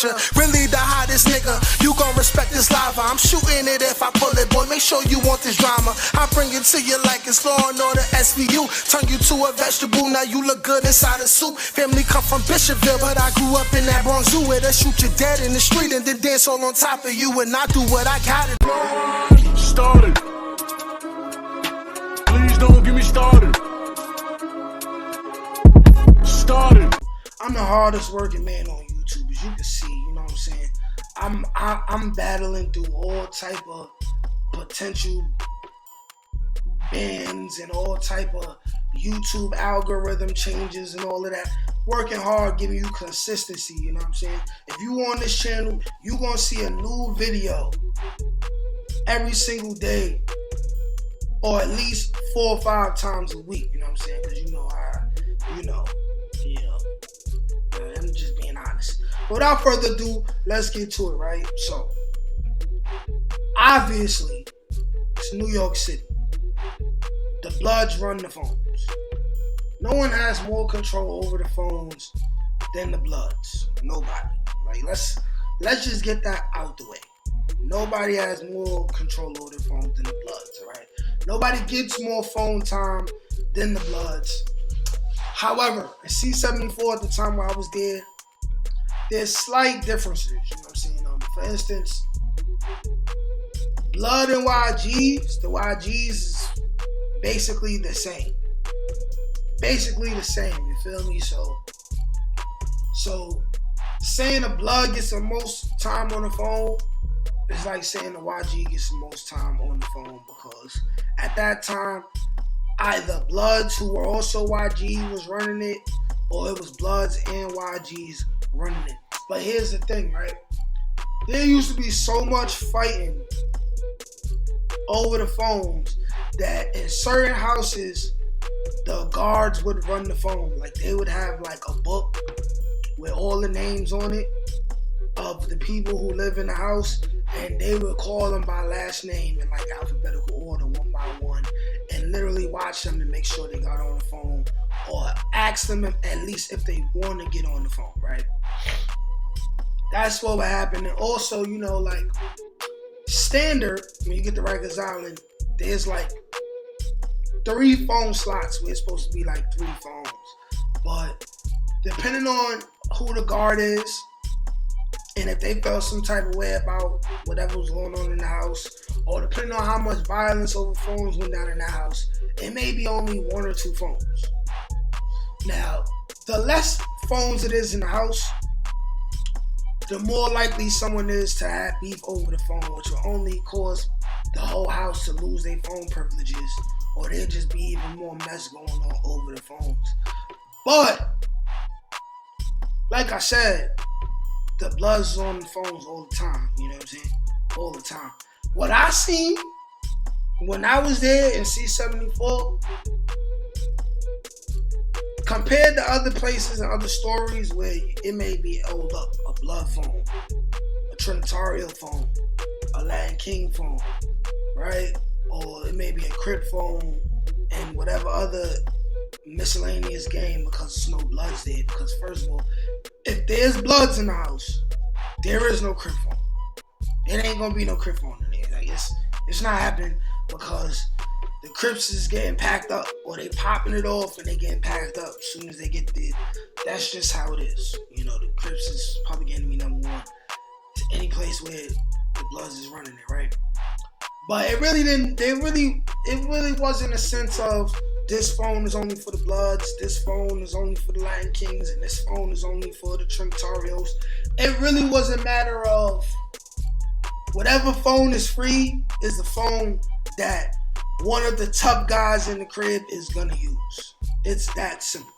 picture. Really the hottest nigga, you gon' respect this lava. I'm shooting it if I pull it, boy, make sure you want this drama. I bring it to you like it's Law and Order SVU. Turn you to a vegetable, now you look good inside a soup. Family come from Bishopville, but I grew up in that Bronx Zoo where they shoot you dead in the street and then dance all on top of you. And I do what I gotta do. Started. Please don't get me started. Started. I'm the hardest working man on YouTube, as you can see, you know what I'm saying? I'm battling through all type of potential bans and all type of YouTube algorithm changes and all of that. Working hard, giving you consistency, you know what I'm saying? If you on this channel, you gonna see a new video every single day, or at least 4 or 5 times a week, you know what I'm saying? Because I'm just being honest. Without further ado, let's get to it, right? So, obviously, it's New York City. The Bloods run the phones. No one has more control over the phones than the Bloods. Nobody. Like, let's just get that out the way. Nobody has more control over the phones than the Bloods, alright? Nobody gets more phone time than the Bloods. However, at C-74 at the time where I was there, there's slight differences, you know what I'm saying? For instance, Blood and YGs, the YGs is basically the same. Basically the same, you feel me? So saying the Blood gets the most time on the phone, it's like saying the YG gets the most time on the phone, because at that time, either Bloods who were also YG was running it, or it was Bloods and YGs running it. But here's the thing, right? There used to be so much fighting over the phones that in certain houses, the guards would run the phone. Like, they would have like a book with all the names on it of the people who live in the house, and they would call them by last name in like alphabetical order, one by one, and literally watch them to make sure they got on the phone, or ask them at least if they want to get on the phone, right? That's what would happen. And also, like standard, when you get to Rikers Island, there's like 3 phone slots where it's supposed to be like 3 phones. But depending on who the guard is, and if they felt some type of way about whatever was going on in the house, or depending on how much violence over phones went down in the house, it may be only 1 or 2 phones. Now, the less phones it is in the house, the more likely someone is to have beef over the phone, which will only cause the whole house to lose their phone privileges, or there'll just be even more mess going on over the phones. But, like I said, the Bloods is on the phones all the time, you know what I'm saying? All the time. What I seen when I was there in C-74, compared to other places and other stories where it may be a Blood phone, a Trinitario phone, a Latin King phone, right? Or it may be a Crip phone and whatever other miscellaneous game, because there's no Bloods there. Because first of all, if there's Bloods in the house, there is no Crip phone. It ain't gonna be no Crip phone in there. Like, it's not happening, because the Crips is getting packed up, or they popping it off and they getting packed up as soon as they get there. That's just how it is. The Crips is public enemy number 1 to any place where the Bloods is running it, right? But it really wasn't a sense of this phone is only for the Bloods, this phone is only for the Latin Kings, and this phone is only for the Trinitarios. It really was a matter of whatever phone is free is the phone that one of the tough guys in the crib is gonna use. It's that simple.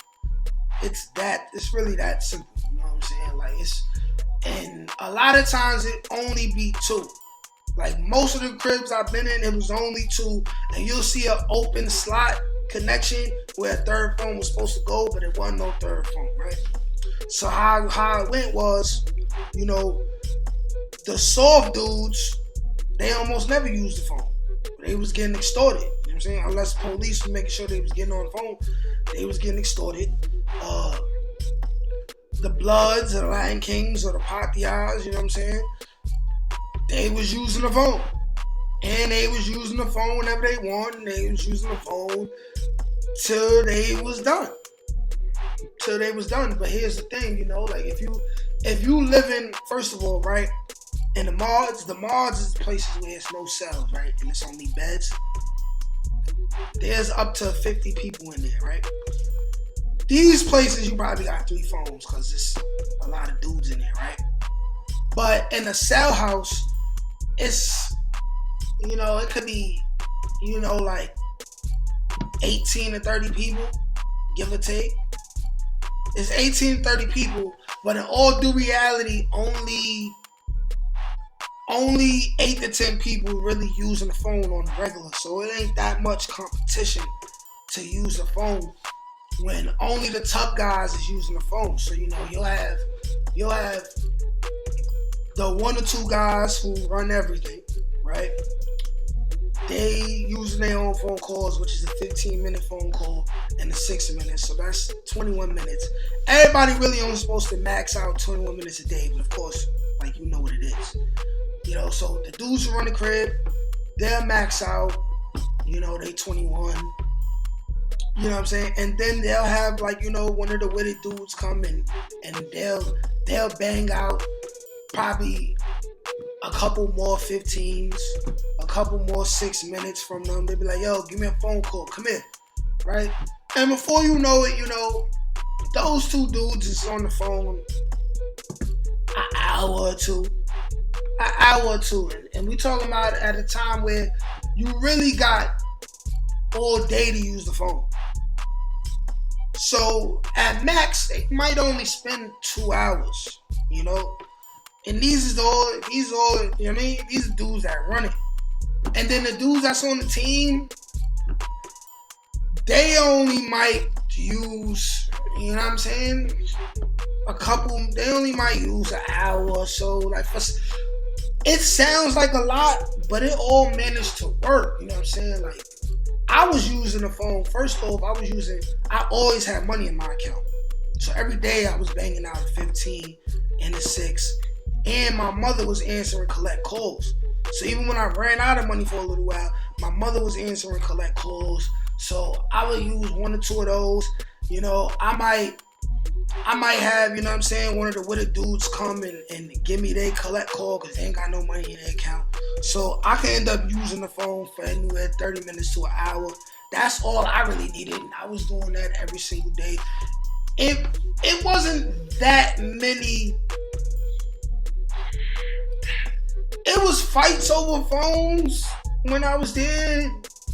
It's really that simple. You know what I'm saying? Like, and a lot of times it only be 2. Like, most of the cribs I've been in, it was only 2, and you'll see an open slot connection where a third phone was supposed to go, but it wasn't no third phone, right? So how it went was, the soft dudes, they almost never used the phone. They was getting extorted, you know what I'm saying? Unless police was making sure they was getting on the phone, they was getting extorted. the Bloods, or the Latin Kings, or the Patias, you know what I'm saying? They was using the phone. And they was using the phone whenever they wanted, and they was using the phone till they was done. But here's the thing, you know, like if you live in, first of all, right, in the mods is places where it's no cells, right, and it's only beds. There's up to 50 people in there, right? These places you probably got 3 phones because there's a lot of dudes in there, right? But in a cell house, it's, you know, it could be, you know, like 18 to 30 people, give or take. It's 18 to 30 people, but in all due reality, only 8 to 10 people really using the phone on the regular. So it ain't that much competition to use the phone when only the tough guys is using the phone. So, you know, you'll have the 1 or 2 guys who run everything, right? They using their own phone calls, which is a 15-minute phone call and a 6 minutes. So that's 21 minutes. Everybody really only supposed to max out 21 minutes a day, but of course, like, you know what it is. You know, so the dudes who run the crib, they'll max out, you know, they 21. You know what I'm saying? And then they'll have, like, you know, one of the witty dudes come in and they'll bang out probably a couple more 15s, a couple more 6 minutes from them. They'll be like, yo, give me a phone call, come here, right? And before you know it, you know, those 2 dudes is on the phone an hour or two. And we talking about at a time where you really got all day to use the phone. So at max, they might only spend 2 hours, you know. And these are all, you know what I mean? These are dudes that run it. And then the dudes that's on the team, they only might use, you know what I'm saying? They only might use an hour or so. Like, it sounds like a lot, but it all managed to work, you know what I'm saying? Like, I was using the phone, first off, I always had money in my account. So every day I was banging out a 15 and a 6. And my mother was answering collect calls. So even when I ran out of money for a little while, my mother was answering collect calls. So I would use 1 or 2 of those. You know, I might have, you know what I'm saying, one of the witter dudes come and give me their collect call because they ain't got no money in their account. So I could end up using the phone for anywhere 30 minutes to an hour. That's all I really needed. And I was doing that every single day. It wasn't that many. It was fights over phones when I was there,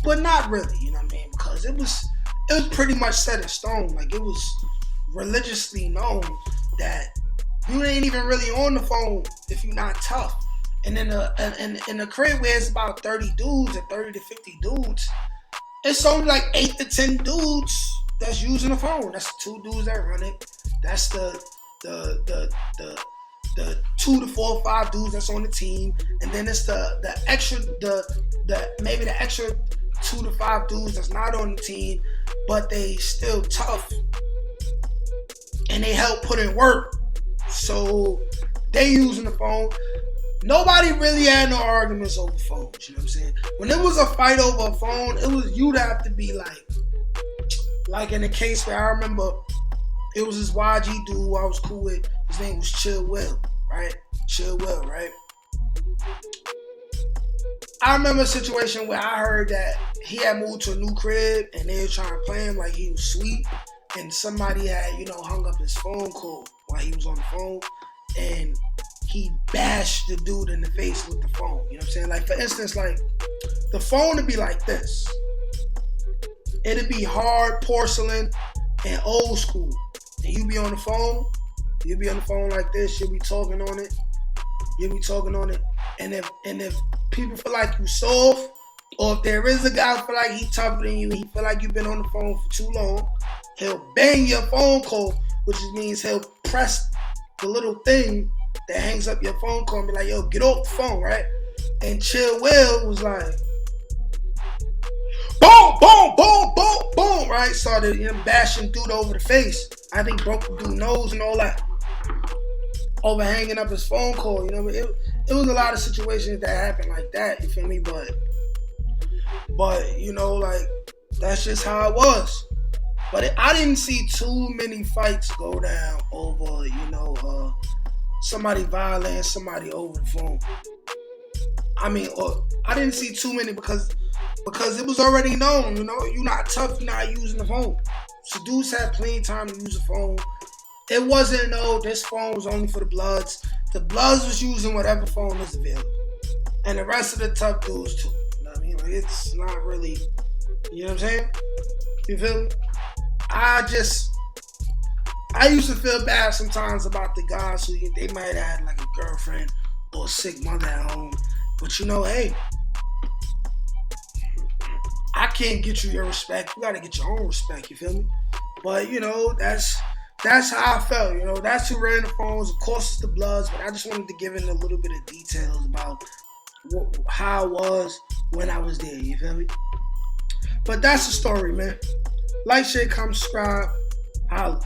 but not really, you know what I mean? Because it was pretty much set in stone. Like, it was religiously known that you ain't even really on the phone if you're not tough. And in a crib where it's about 30 dudes or 30 to 50 dudes, it's only like 8 to 10 dudes that's using the phone. That's 2 dudes that run it. That's the 2 to 4 or 5 dudes that's on the team, and then it's the extra maybe the extra 2 to 5 dudes that's not on the team, but they still tough and they help put in work. So they using the phone. Nobody really had no arguments over phones, you know what I'm saying? When it was a fight over a phone, you'd have to be like in the case where I remember it was this YG dude who I was cool with. His name was Chill Will, right? I remember a situation where I heard that he had moved to a new crib and they were trying to play him like he was sweet, and somebody had, you know, hung up his phone call while he was on the phone, and he bashed the dude in the face with the phone. You know what I'm saying? Like, for instance, like, the phone would be like this. It'd be hard porcelain and old school. And you be on the phone like this, you'll be talking on it. And if people feel like you soft, or if there is a guy who feel like he tougher than you, he feel like you've been on the phone for too long, he'll bang your phone call, which means he'll press the little thing that hangs up your phone call and be like, yo, get off the phone, right? And Chill Will was like, boom, boom, boom, boom, boom, right? Started, you know, bashing dude over the face. I think broke the dude's nose and all that. over hanging up his phone call. You know what I mean? It was a lot of situations that happened like that. You feel me? But you know, like that's just how it was. But I didn't see too many fights go down over, you know, somebody violating somebody over the phone. I mean, I didn't see too many because it was already known, you know, you're not tough, you're not using the phone. So dudes had plenty of time to use the phone. It wasn't, no, this phone was only for the Bloods. The Bloods was using whatever phone was available. And the rest of the tough dudes too. You know what I mean? Like, it's not really, you know what I'm saying? You feel me? I used to feel bad sometimes about the guys who they might have had like a girlfriend or a sick mother at home. But you know, hey, I can't get you your respect. You gotta get your own respect, you feel me? But you know, that's how I felt, you know. That's who ran the phones. Of course it's the Bloods, but I just wanted to give in a little bit of details about how it was when I was there, you feel me? But that's the story, man. Like, share, comment, subscribe. Holla.